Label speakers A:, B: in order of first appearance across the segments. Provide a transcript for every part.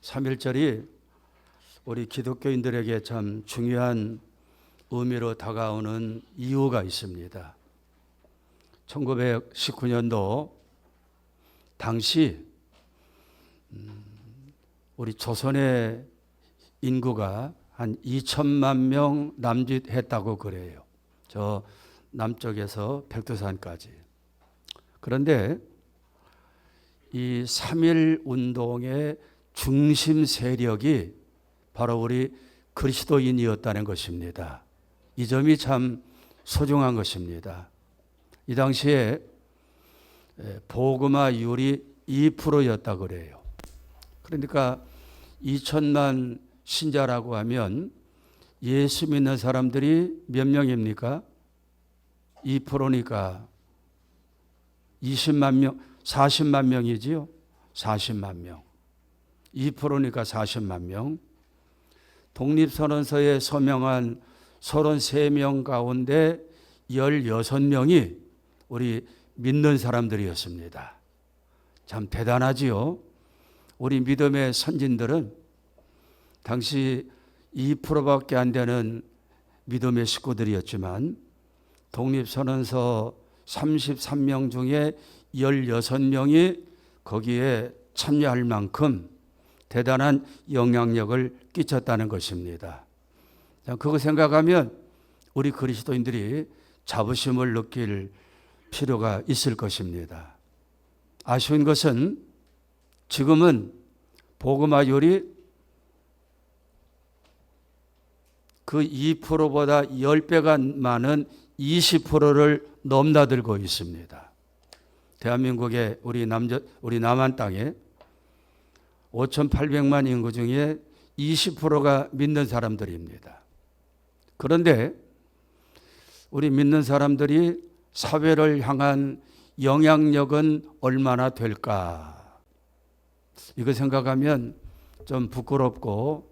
A: 3.1절이 우리 기독교인들에게 참 중요한 의미로 다가오는 이유가 있습니다. 1919년도 당시 우리 조선의 인구가 한 2천만 명 남짓했다고 그래요. 저 남쪽에서 백두산까지. 그런데 이 3.1 운동의 중심 세력이 바로 우리 그리스도인이었다는 것입니다. 이 점이 참 소중한 것입니다. 이 당시에 복음화율이 2%였다고 그래요. 그러니까 2천만 신자라고 하면 예수 믿는 사람들이 몇 명입니까? 2%니까 20만 명, 40만 명이지요. 40만 명. 2%니까 40만 명. 독립선언서에 서명한 33명 가운데 16명이 우리 믿는 사람들이었습니다. 참 대단하지요. 우리 믿음의 선진들은 당시 2%밖에 안 되는 믿음의 식구들이었지만 독립선언서 33명 중에 16명이 거기에 참여할 만큼 대단한 영향력을 끼쳤다는 것입니다. 그거 생각하면 우리 그리스도인들이 자부심을 느낄 필요가 있을 것입니다. 아쉬운 것은 지금은 복음화율이 그 2%보다 10배가 많은 20%를 넘나들고 있습니다. 대한민국의 우리 남한 땅에 5,800만 인구 중에 20%가 믿는 사람들입니다. 그런데 우리 믿는 사람들이 사회를 향한 영향력은 얼마나 될까? 이거 생각하면 좀 부끄럽고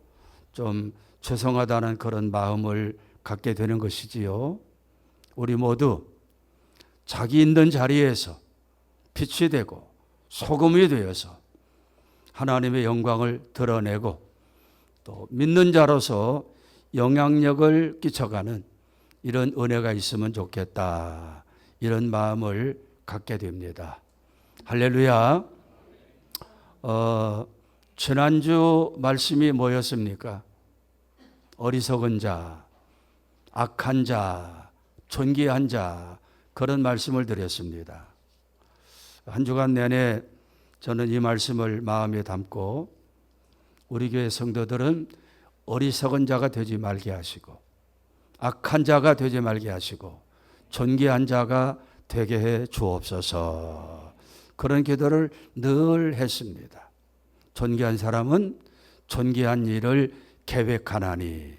A: 좀 죄송하다는 그런 마음을 갖게 되는 것이지요. 우리 모두 자기 있는 자리에서 빛이 되고 소금이 되어서 하나님의 영광을 드러내고 또 믿는 자로서 영향력을 끼쳐가는 이런 은혜가 있으면 좋겠다. 이런 마음을 갖게 됩니다. 할렐루야. 지난주 말씀이 뭐였습니까? 어리석은 자, 악한 자, 존귀한 자, 그런 말씀을 드렸습니다. 한 주간 내내 저는 이 말씀을 마음에 담고 우리 교회 성도들은 어리석은 자가 되지 말게 하시고 악한 자가 되지 말게 하시고 존귀한 자가 되게 해 주옵소서. 그런 기도를 늘 했습니다. 존귀한 사람은 존귀한 일을 계획하나니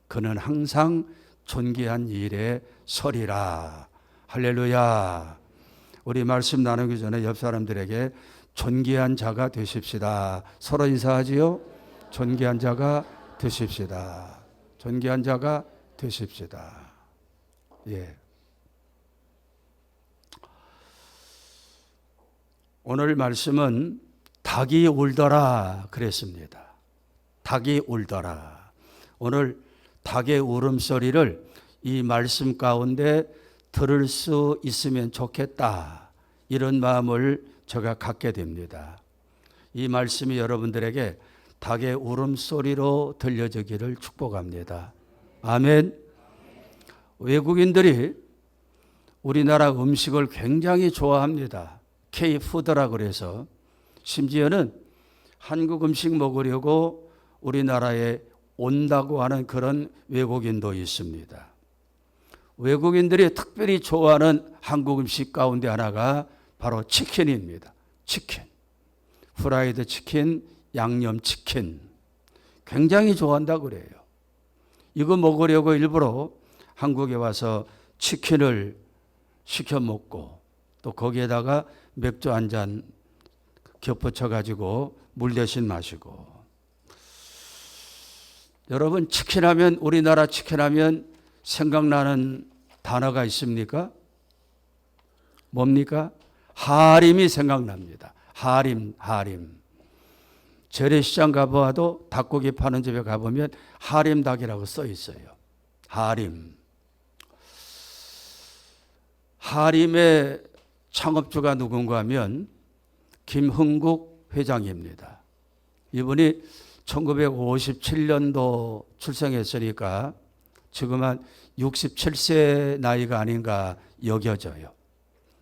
A: 그는 항상 존귀한 일에 서리라. 할렐루야. 우리 말씀 나누기 전에 옆 사람들에게 존귀한 자가 되십시다. 서로 인사하지요? 존귀한 자가 되십시다. 존귀한 자가 되십시다. 예. 오늘 말씀은 닭이 울더라 그랬습니다. 닭이 울더라. 오늘 닭의 울음소리를 이 말씀 가운데 들을 수 있으면 좋겠다. 이런 마음을 제가 갖게 됩니다. 이 말씀이 여러분들에게 닭의 울음소리로 들려지기를 축복합니다. 아멘. 외국인들이 우리나라 음식을 굉장히 좋아합니다. K-푸드라고 그래서 심지어는 한국 음식 먹으려고 우리나라에 온다고 하는 그런 외국인도 있습니다. 외국인들이 특별히 좋아하는 한국 음식 가운데 하나가 바로 치킨입니다. 치킨. 프라이드 치킨, 양념 치킨. 굉장히 좋아한다고 그래요. 이거 먹으려고 일부러 한국에 와서 치킨을 시켜 먹고 또 거기에다가 맥주 한 잔 겹붙여 가지고 물 대신 마시고. 여러분 치킨하면 우리나라 치킨하면 생각나는 단어가 있습니까? 뭡니까? 하림이 생각납니다. 하림. 재래시장 가봐도 닭고기 파는 집에 가보면 하림 닭이라고 써 있어요. 하림. 하림의 창업주가 누군가 하면 김흥국 회장입니다. 이분이 1957년도 출생했으니까 지금 한 67세 나이가 아닌가 여겨져요.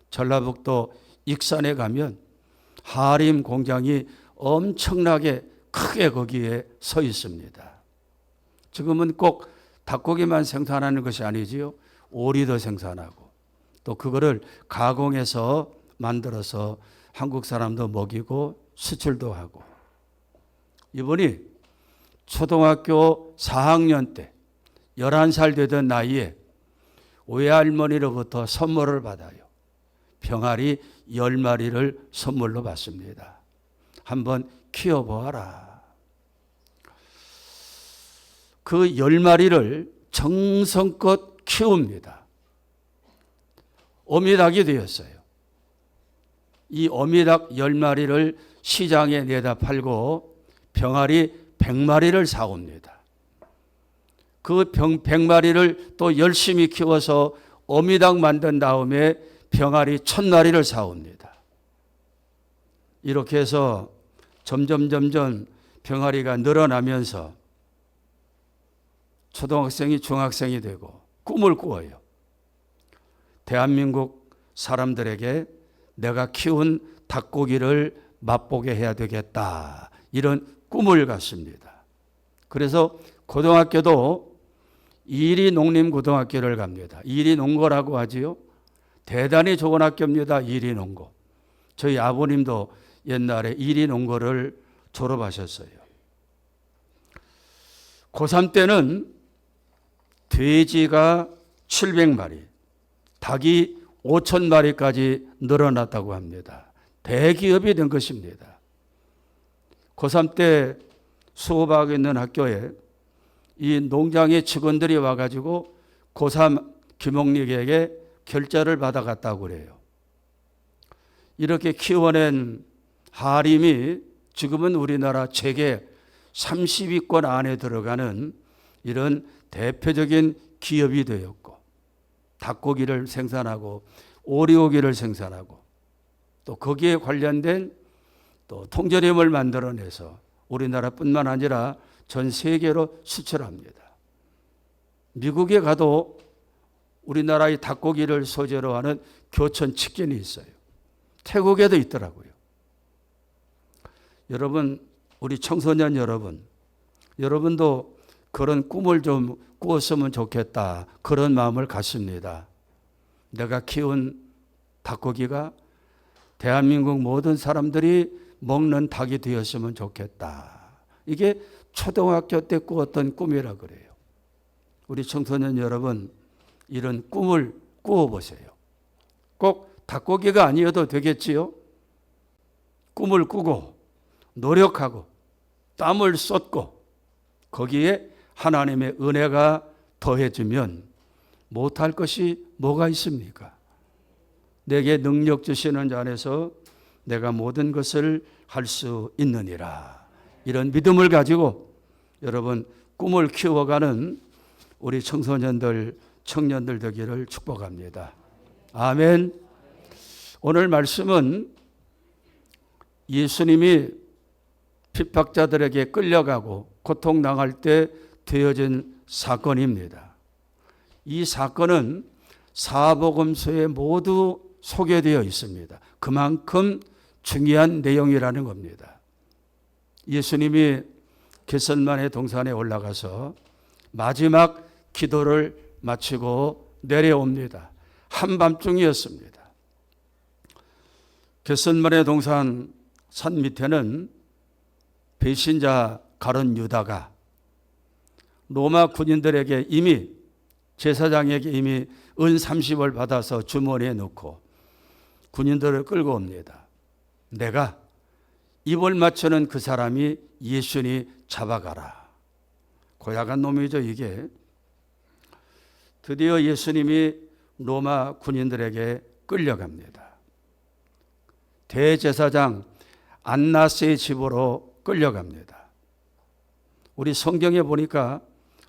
A: 전라북도 익산에 가면 하림 공장이 엄청나게 크게 거기에 서 있습니다. 지금은 꼭 닭고기만 생산하는 것이 아니지요. 오리도 생산하고 또 그거를 가공해서 만들어서 한국 사람도 먹이고 수출도 하고. 이분이 초등학교 4학년 때 11살 되던 나이에 외할머니로부터 선물을 받아요. 병아리 10마리를 선물로 받습니다. 한번 키워보아라. 그 10마리를 정성껏 키웁니다. 어미닭이 되었어요. 이 어미닭 10마리를 시장에 내다 팔고 병아리 100마리를 사옵니다. 그 100마리를 또 열심히 키워서 어미닭 만든 다음에 병아리 1000마리를 사옵니다. 이렇게 해서 점점 병아리가 늘어나면서 초등학생이 중학생이 되고 꿈을 꾸어요. 대한민국 사람들에게 내가 키운 닭고기를 맛보게 해야 되겠다. 이런 꿈을 갖습니다. 그래서 고등학교도 이리농림고등학교를 갑니다. 이리농고라고 하지요. 대단히 좋은 학교입니다. 이리농고. 저희 아버님도 옛날에 이리농고를 졸업하셨어요. 고3 때는 돼지가 700마리, 닭이 5000마리까지 늘어났다고 합니다. 대기업이 된 것입니다. 고3 때 수업하고 있는 학교에 이 농장의 직원들이 와가지고 고3 김홍릭에게 결제를 받아갔다고 그래요. 이렇게 키워낸 하림이 지금은 우리나라 세계 30위권 안에 들어가는 이런 대표적인 기업이 되었고, 닭고기를 생산하고 오리고기를 생산하고 또 거기에 관련된 또 통조림을 만들어내서 우리나라뿐만 아니라 전 세계로 수출합니다. 미국에 가도 우리나라의 닭고기를 소재로 하는 교촌 치킨이 있어요. 태국에도 있더라고요. 여러분, 우리 청소년 여러분도 그런 꿈을 좀 꾸었으면 좋겠다. 그런 마음을 갖습니다. 내가 키운 닭고기가 대한민국 모든 사람들이 먹는 닭이 되었으면 좋겠다. 이게 초등학교 때 꾸었던 꿈이라 그래요. 우리 청소년 여러분, 이런 꿈을 꾸어보세요. 꼭 닭고기가 아니어도 되겠지요. 꿈을 꾸고 노력하고 땀을 쏟고 거기에 하나님의 은혜가 더해지면 못할 것이 뭐가 있습니까? 내게 능력 주시는 자 안에서 내가 모든 것을 할 수 있느니라. 이런 믿음을 가지고 여러분 꿈을 키워가는 우리 청소년들, 청년들 되기를 축복합니다. 아멘. 오늘 말씀은 예수님이 핍박자들에게 끌려가고 고통당할 때 되어진 사건입니다. 이 사건은 사복음서에 모두 소개되어 있습니다. 그만큼 중요한 내용이라는 겁니다. 예수님이 겟세마네 동산에 올라가서 마지막 기도를 마치고 내려옵니다. 한밤중이었습니다. 겟세마네 동산 산 밑에는 배신자 가룟 유다가 로마 군인들에게 이미 제사장에게 이미 은 30을 받아서 주머니에 넣고 군인들을 끌고 옵니다. 내가 입을 맞추는 그 사람이 예수니 잡아가라. 고약한 놈이죠 이게. 드디어 예수님이 로마 군인들에게 끌려갑니다. 대제사장 안나스의 집으로 끌려갑니다. 우리 성경에 보니까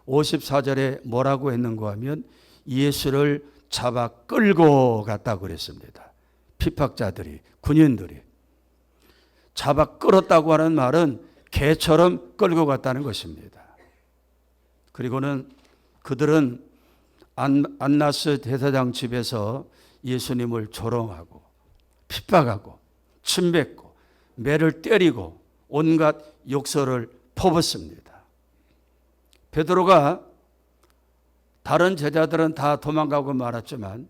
A: 54절에 뭐라고 했는가 하면 예수를 잡아 끌고 갔다고 그랬습니다. 핍박자들이, 군인들이. 잡아 끌었다고 하는 말은 개처럼 끌고 갔다는 것입니다. 그리고는 그들은 안나스 대사장 집에서 예수님을 조롱하고 핍박하고 침뱉고 매를 때리고 온갖 욕설을 퍼붓습니다. 베드로가 다른 제자들은 다 도망가고 말았지만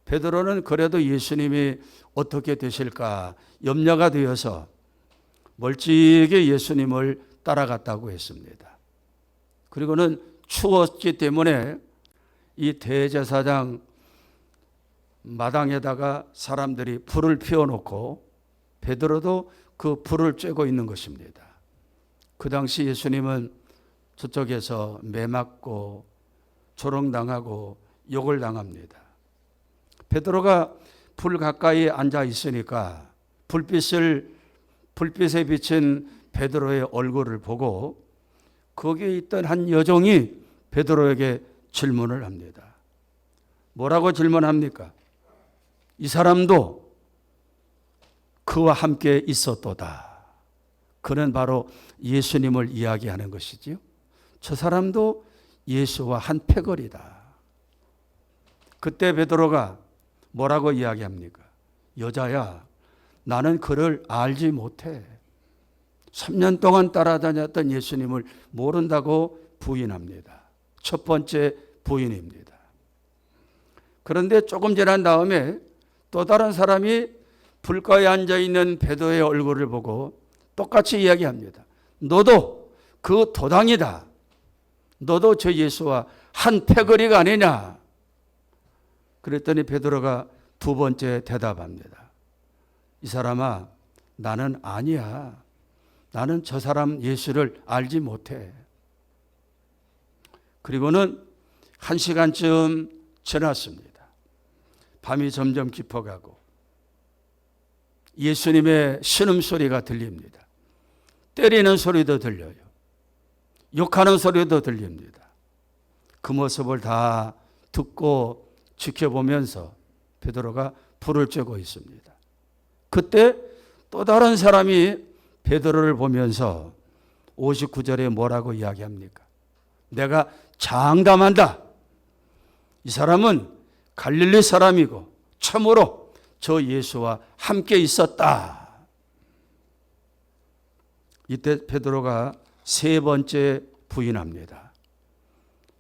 A: 베드로는 그래도 예수님이 어떻게 되실까 염려가 되어서 멀찍이 예수님을 따라갔다고 했습니다. 그리고는 추웠기 때문에 이 대제사장 마당에다가 사람들이 불을 피워놓고 베드로도 그 불을 쬐고 있는 것입니다. 그 당시 예수님은 저쪽에서 매맞고 조롱당하고 욕을 당합니다. 베드로가 불 가까이 앉아 있으니까 불빛에 비친 베드로의 얼굴을 보고 거기에 있던 한 여종이 베드로에게 질문을 합니다. 뭐라고 질문합니까? 이 사람도 그와 함께 있었도다. 그는 바로 예수님을 이야기하는 것이지요. 저 사람도 예수와 한 패거리다. 그때 베드로가 뭐라고 이야기합니까? 여자야, 나는 그를 알지 못해. 3년 동안 따라다녔던 예수님을 모른다고 부인합니다. 첫 번째 부인입니다. 그런데 조금 지난 다음에 또 다른 사람이 불가에 앉아있는 베드로의 얼굴을 보고 똑같이 이야기합니다. 너도 그 도당이다. 너도 저 예수와 한 패거리가 아니냐. 그랬더니 베드로가 두 번째 대답합니다. 이 사람아, 나는 아니야. 나는 저 사람 예수를 알지 못해. 그리고는 1시간쯤 지났습니다. 밤이 점점 깊어가고 예수님의 신음소리가 들립니다. 때리는 소리도 들려요. 욕하는 소리도 들립니다. 그 모습을 다 듣고 지켜보면서 베드로가 불을 쬐고 있습니다. 그때 또 다른 사람이 베드로를 보면서 59절에 뭐라고 이야기합니까? 내가 장담한다. 이 사람은 갈릴리 사람이고 참으로 저 예수와 함께 있었다. 이때 베드로가 세 번째 부인합니다.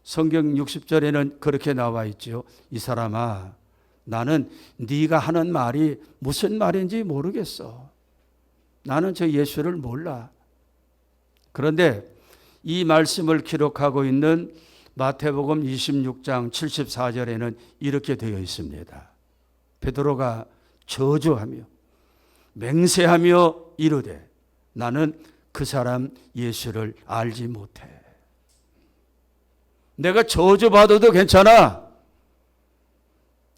A: 성경 60절에는 그렇게 나와 있죠. 이 사람아, 나는 네가 하는 말이 무슨 말인지 모르겠어. 나는 저 예수를 몰라. 그런데 이 말씀을 기록하고 있는 마태복음 26장 74절에는 이렇게 되어 있습니다. 베드로가 저주하며 맹세하며 이르되 나는 그 사람 예수를 알지 못해. 내가 저주받아도 괜찮아.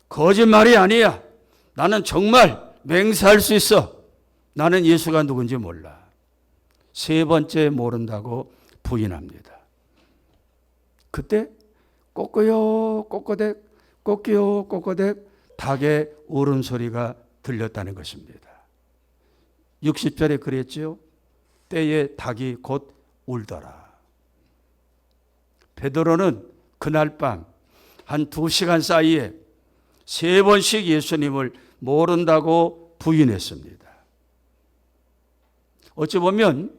A: 거짓말이 아니야. 나는 정말 맹세할 수 있어. 나는 예수가 누군지 몰라. 세 번째 모른다고 부인합니다. 그때 꼬꼬요 꼬꼬댁 꼬끼요 꼬꼬댁 닭의 울음소리가 들렸다는 것입니다. 60절에 그랬지요. 때에 닭이 곧 울더라. 베드로는 그날 밤 한 2시간 사이에 3번씩 예수님을 모른다고 부인했습니다. 어찌 보면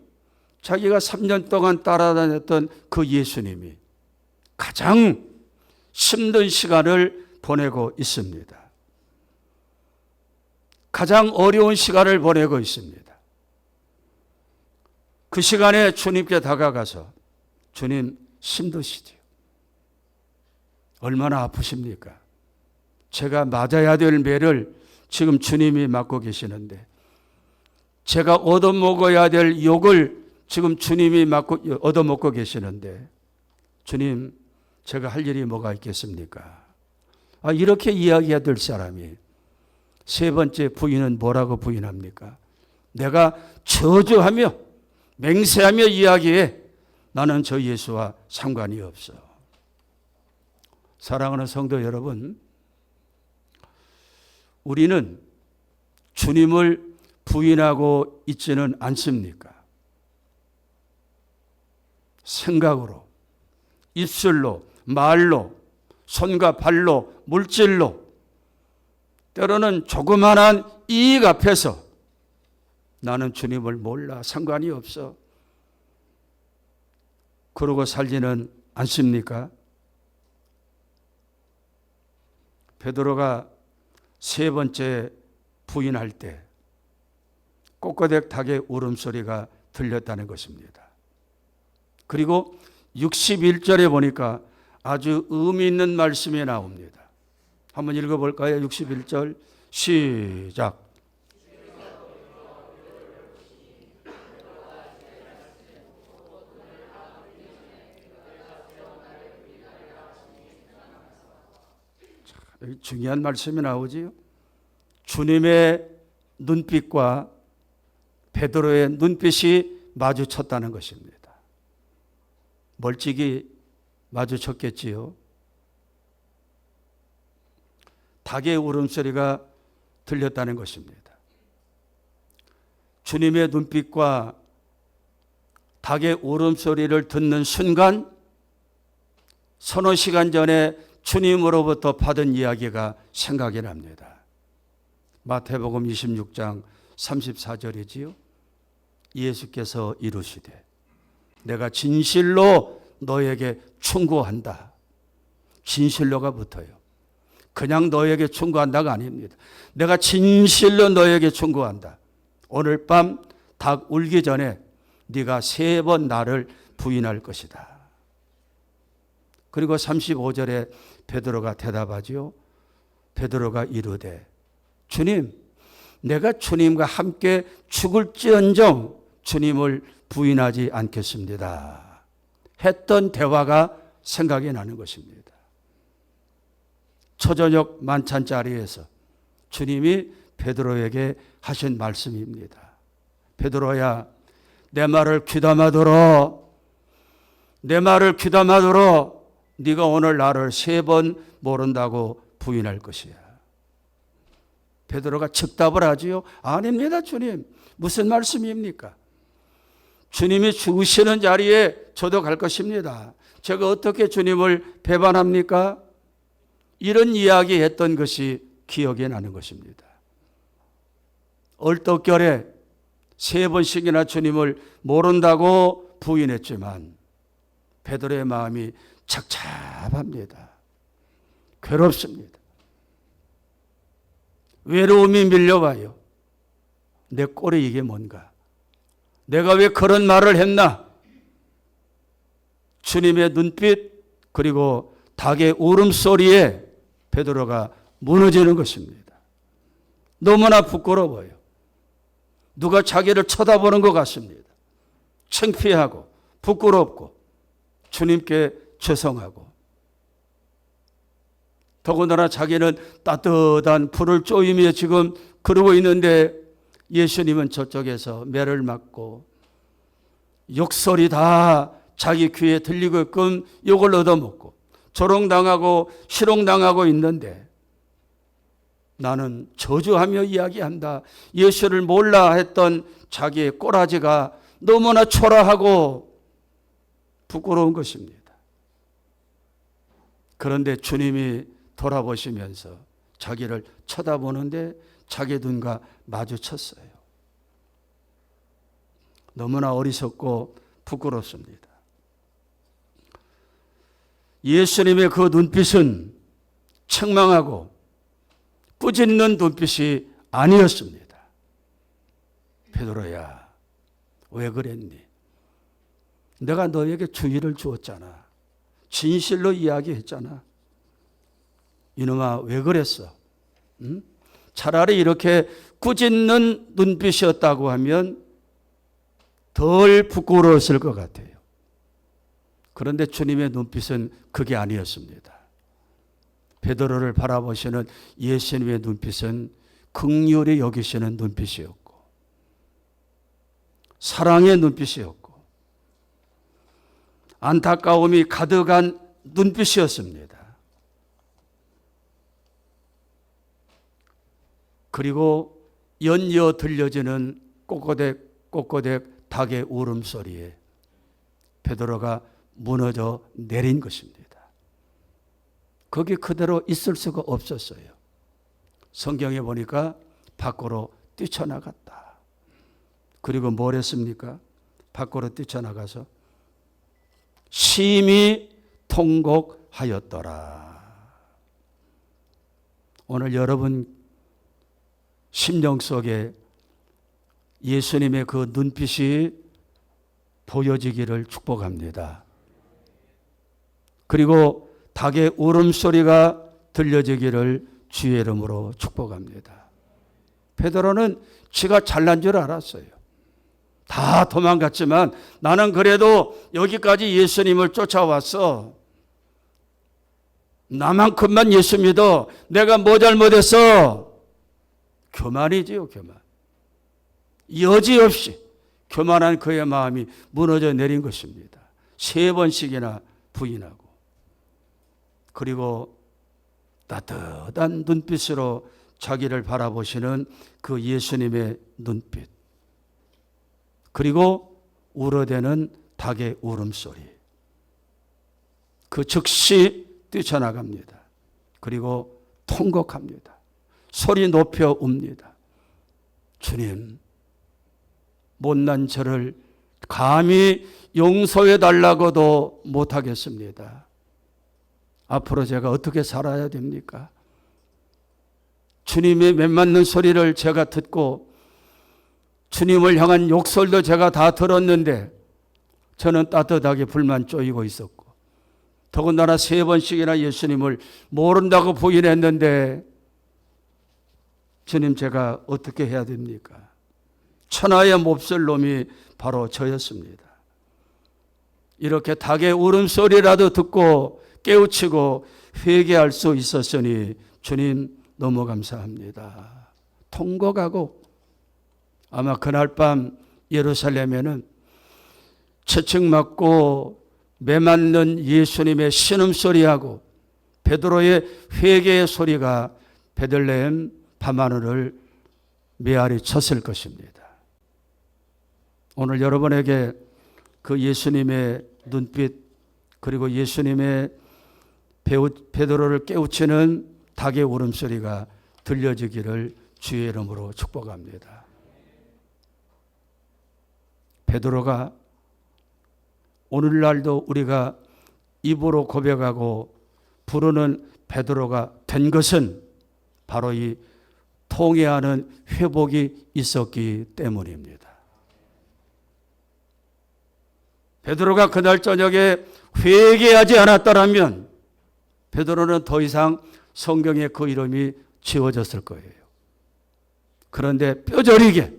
A: 자기가 3년 동안 따라다녔던 그 예수님이 가장 힘든 시간을 보내고 있습니다. 가장 어려운 시간을 보내고 있습니다. 그 시간에 주님께 다가가서 주님 힘드시지요. 얼마나 아프십니까? 제가 맞아야 될 매를 지금 주님이 맞고 계시는데 제가 얻어먹어야 될 욕을 지금 주님이 얻어먹고 계시는데 주님 제가 할 일이 뭐가 있겠습니까? 이렇게 이야기해야 될 사람이 세 번째 부인은 뭐라고 부인합니까? 내가 저주하며 맹세하며 이야기해. 나는 저 예수와 상관이 없어. 사랑하는 성도 여러분, 우리는 주님을 부인하고 있지는 않습니까? 생각으로, 입술로, 말로, 손과 발로, 물질로, 때로는 조그만한 이익 앞에서 나는 주님을 몰라, 상관이 없어, 그러고 살지는 않습니까? 베드로가 세 번째 부인할 때 꼬꼬댁 닭의 울음소리가 들렸다는 것입니다. 그리고 61절에 보니까 아주 의미 있는 말씀이 나옵니다. 한번 읽어볼까요? 61절 시작. 여기 중요한 말씀이 나오지요. 주님의 눈빛과 베드로의 눈빛이 마주쳤다는 것입니다. 멀찍이 마주쳤겠지요. 닭의 울음소리가 들렸다는 것입니다. 주님의 눈빛과 닭의 울음소리를 듣는 순간 서너 시간 전에 주님으로부터 받은 이야기가 생각이 납니다. 마태복음 26장 34절이지요. 예수께서 이르시되 내가 진실로 너에게 충고한다. 진실로가 붙어요. 그냥 너에게 충고한다가 아닙니다. 내가 진실로 너에게 충고한다. 오늘 밤 닭 울기 전에 네가 3번 나를 부인할 것이다. 그리고 35절에 베드로가 대답하지요. 베드로가 이르되 주님, 내가 주님과 함께 죽을지언정 주님을 부인하지 않겠습니다. 했던 대화가 생각이 나는 것입니다. 초저녁 만찬 자리에서 주님이 베드로에게 하신 말씀입니다. 베드로야, 내 말을 귀담아 들어. 내 말을 귀담아 들어. 네가 오늘 나를 3번 모른다고 부인할 것이야. 베드로가 즉답을 하지요. 아닙니다, 주님. 무슨 말씀입니까? 주님이 죽으시는 자리에 저도 갈 것입니다. 제가 어떻게 주님을 배반합니까? 이런 이야기 했던 것이 기억에 나는 것입니다. 얼떨결에 3번씩이나 주님을 모른다고 부인했지만 베드로의 마음이 착잡합니다. 괴롭습니다. 외로움이 밀려와요. 내 꼴이 이게 뭔가? 내가 왜 그런 말을 했나? 주님의 눈빛 그리고 닭의 울음소리에 베드로가 무너지는 것입니다. 너무나 부끄러워요. 누가 자기를 쳐다보는 것 같습니다. 창피하고 부끄럽고 주님께 죄송하고, 더군다나 자기는 따뜻한 불을 쪼이며 지금 그러고 있는데 예수님은 저쪽에서 매를 맞고 욕설이 다 자기 귀에 들리게끔 욕을 얻어먹고 조롱당하고 희롱당하고 있는데 나는 저주하며 이야기한다. 예수를 몰라 했던 자기의 꼬라지가 너무나 초라하고 부끄러운 것입니다. 그런데 주님이 돌아보시면서 자기를 쳐다보는데 자기 눈과 마주쳤어요. 너무나 어리석고 부끄럽습니다. 예수님의 그 눈빛은 책망하고 꾸짖는 눈빛이 아니었습니다. 베드로야, 왜 그랬니? 내가 너에게 주의를 주었잖아. 진실로 이야기했잖아. 이놈아, 왜 그랬어? 응? 차라리 이렇게 꾸짖는 눈빛이었다고 하면 덜 부끄러웠을 것 같아요. 그런데 주님의 눈빛은 그게 아니었습니다. 베드로를 바라보시는 예수님의 눈빛은 긍휼히 여기시는 눈빛이었고 사랑의 눈빛이었고 안타까움이 가득한 눈빛이었습니다. 그리고 연이어 들려지는 꼬꼬댁 닭의 울음소리에 베드로가 무너져 내린 것입니다. 거기 그대로 있을 수가 없었어요. 성경에 보니까 밖으로 뛰쳐나갔다. 그리고 뭘 했습니까? 밖으로 뛰쳐나가서 심히 통곡하였더라. 오늘 여러분 심령 속에 예수님의 그 눈빛이 보여지기를 축복합니다. 그리고 닭의 울음소리가 들려지기를 주의 이름으로 축복합니다. 베드로는 지가 잘난 줄 알았어요. 다 도망갔지만 나는 그래도 여기까지 예수님을 쫓아왔어. 나만큼만 예수 믿어. 내가 뭐 잘못했어? 교만이지요, 교만. 여지없이 교만한 그의 마음이 무너져 내린 것입니다. 3번씩이나 부인하고. 그리고 따뜻한 눈빛으로 자기를 바라보시는 그 예수님의 눈빛. 그리고 울어대는 닭의 울음소리. 그 즉시 뛰쳐나갑니다. 그리고 통곡합니다. 소리 높여 웁니다. 주님, 못난 저를 감히 용서해 달라고도 못하겠습니다. 앞으로 제가 어떻게 살아야 됩니까? 주님의 맺맞는 소리를 제가 듣고 주님을 향한 욕설도 제가 다 들었는데 저는 따뜻하게 불만 쪼이고 있었고 더군다나 3번씩이나 예수님을 모른다고 부인했는데 주님 제가 어떻게 해야 됩니까? 천하의 몹쓸 놈이 바로 저였습니다. 이렇게 닭의 울음소리라도 듣고 깨우치고 회개할 수 있었으니 주님 너무 감사합니다. 통곡하고 아마 그날 밤 예루살렘에는 채찍맞고 매맞는 예수님의 신음소리하고 베드로의 회개의 소리가 베들레헴 밤하늘을 메아리 쳤을 것입니다. 오늘 여러분에게 그 예수님의 눈빛 그리고 예수님의 베드로를 깨우치는 닭의 울음소리가 들려지기를 주의 이름으로 축복합니다. 베드로가 오늘날도 우리가 입으로 고백하고 부르는 베드로가 된 것은 바로 이 통회하는 회복이 있었기 때문입니다. 베드로가 그날 저녁에 회개하지 않았더라면 베드로는 더 이상 성경에 그 이름이 지워졌을 거예요. 그런데 뼈저리게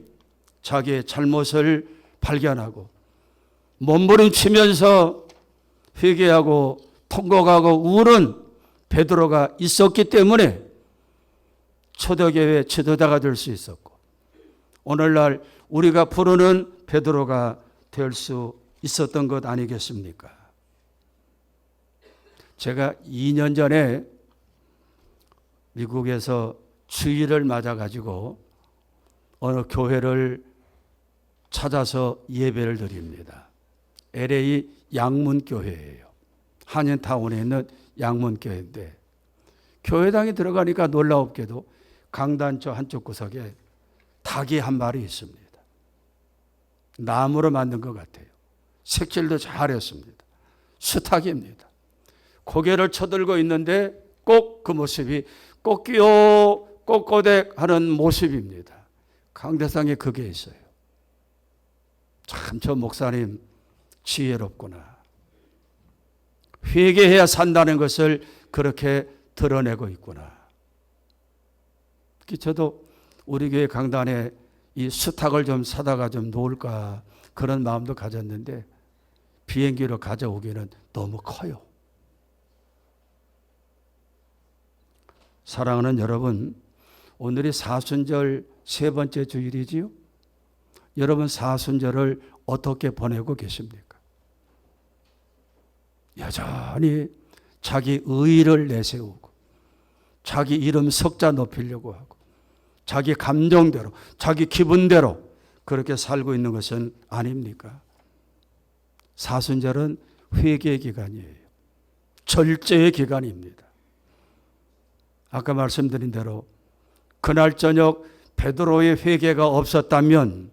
A: 자기의 잘못을 발견하고 몸부림치면서 회개하고 통곡하고 우는 베드로가 있었기 때문에 초대교회 지도자가 될 수 있었고 오늘날 우리가 부르는 베드로가 될 수 있었던 것 아니겠습니까? 제가 2년 전에 미국에서 주일을 맞아가지고 어느 교회를 찾아서 예배를 드립니다. LA 양문교회예요. 한인타운에 있는 양문교회인데 교회당에 들어가니까 놀라웠게도 강단 저 한쪽 구석에 닭이 한 마리 있습니다. 나무로 만든 것 같아요. 색칠도 잘했습니다. 수탉입니다. 고개를 쳐들고 있는데 꼭 그 모습이 꽃기요 꼬꼬댁 하는 모습입니다. 강대상에 그게 있어요. 참 저 목사님 지혜롭구나. 회개해야 산다는 것을 그렇게 드러내고 있구나. 저도 우리 교회 강단에 이 수탉을 좀 사다가 좀 놓을까 그런 마음도 가졌는데 비행기로 가져오기는 너무 커요. 사랑하는 여러분, 오늘이 사순절 3번째 주일이지요. 여러분 사순절을 어떻게 보내고 계십니까? 여전히 자기 의의를 내세우고 자기 이름 석자 높이려고 하고 자기 감정대로 자기 기분대로 그렇게 살고 있는 것은 아닙니까? 사순절은 회개의 기간이에요. 절제의 기간입니다. 아까 말씀드린 대로 그날 저녁 베드로의 회개가 없었다면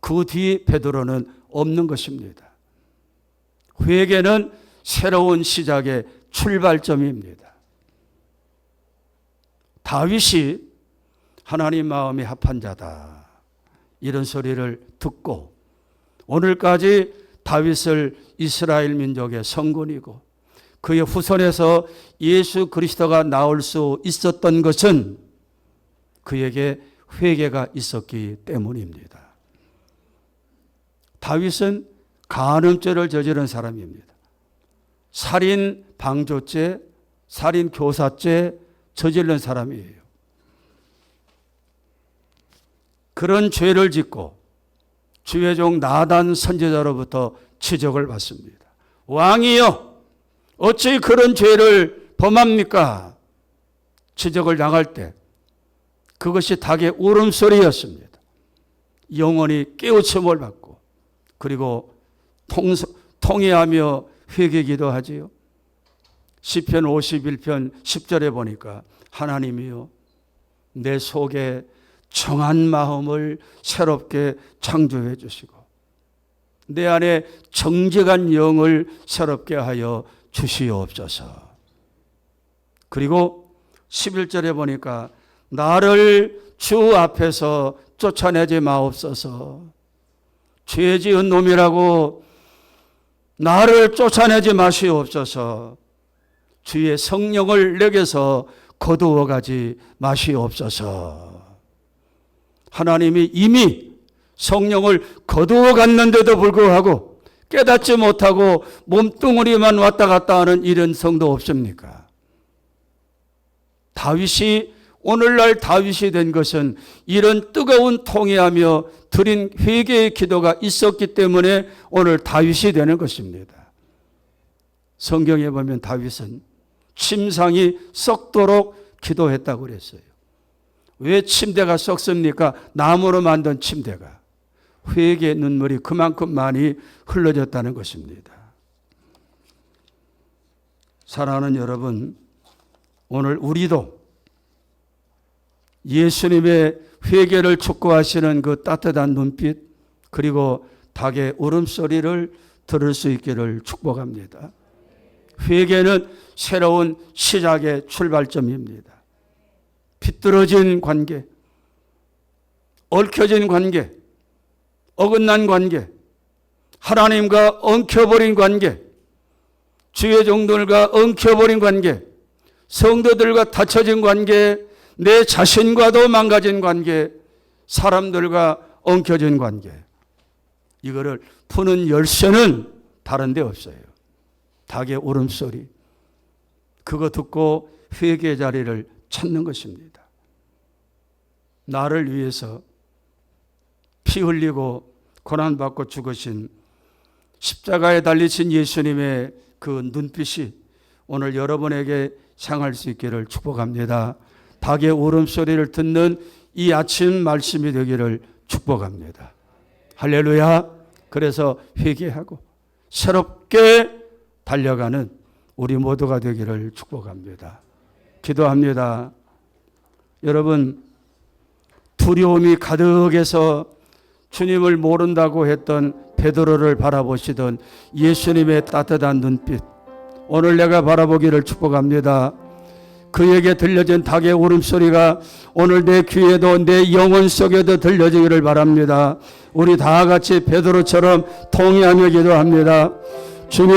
A: 그 뒤 베드로는 없는 것입니다. 회개는 새로운 시작의 출발점입니다. 다윗이 하나님 마음이 합한 자다 이런 소리를 듣고 오늘까지 다윗을 이스라엘 민족의 성군이고 그의 후손에서 예수 그리스도가 나올 수 있었던 것은 그에게 회개가 있었기 때문입니다. 다윗은 간음죄를 저지른 사람입니다. 살인 방조죄, 살인 교사죄 저지른 사람이에요. 그런 죄를 짓고 주의 종 나단 선지자로부터 지적을 받습니다. 왕이여 어찌 그런 죄를 범합니까? 지적을 당할 때 그것이 닭의 울음소리였습니다. 영원히 깨우침을 받고 그리고 통회하며 회개기도 하지요. 시편 51편 10절에 보니까 하나님이여 내 속에 정한 마음을 새롭게 창조해 주시고 내 안에 정직한 영을 새롭게 하여 주시옵소서. 그리고 11절에 보니까 나를 주 앞에서 쫓아내지 마옵소서. 죄 지은 놈이라고 나를 쫓아내지 마시옵소서. 주의 성령을 내게서 거두어 가지 마시옵소서. 하나님이 이미 성령을 거두어 갔는데도 불구하고 깨닫지 못하고 몸뚱어리만 왔다 갔다 하는 이런 성도 없습니까? 다윗이 오늘날 다윗이 된 것은 이런 뜨거운 통회하며 드린 회개의 기도가 있었기 때문에 오늘 다윗이 되는 것입니다. 성경에 보면 다윗은 침상이 썩도록 기도했다고 그랬어요. 왜 침대가 썩습니까? 나무로 만든 침대가. 회개의 눈물이 그만큼 많이 흘러졌다는 것입니다. 사랑하는 여러분, 오늘 우리도 예수님의 회개를 촉구하시는 그 따뜻한 눈빛 그리고 닭의 울음소리를 들을 수 있기를 축복합니다. 회개는 새로운 시작의 출발점입니다. 비뚤어진 관계, 얽혀진 관계, 어긋난 관계, 하나님과 엉켜버린 관계, 주의 종들과 엉켜버린 관계, 성도들과 닫혀진 관계, 내 자신과도 망가진 관계, 사람들과 엉켜진 관계. 이거를 푸는 열쇠는 다른 데 없어요. 닭의 울음소리. 그거 듣고 회개의 자리를 찾는 것입니다. 나를 위해서 피 흘리고 고난받고 죽으신 십자가에 달리신 예수님의 그 눈빛이 오늘 여러분에게 향할 수 있기를 축복합니다. 닭의 울음소리를 듣는 이 아침 말씀이 되기를 축복합니다. 할렐루야. 그래서 회개하고 새롭게 달려가는 우리 모두가 되기를 축복합니다. 기도합니다. 여러분, 두려움이 가득해서 주님을 모른다고 했던 베드로를 바라보시던 예수님의 따뜻한 눈빛, 오늘 내가 바라보기를 축복합니다. 그에게 들려진 닭의 울음소리가 오늘 내 귀에도 내 영혼 속에도 들려지기를 바랍니다. 우리 다 같이 베드로처럼 통회하며 기도합니다. 주님,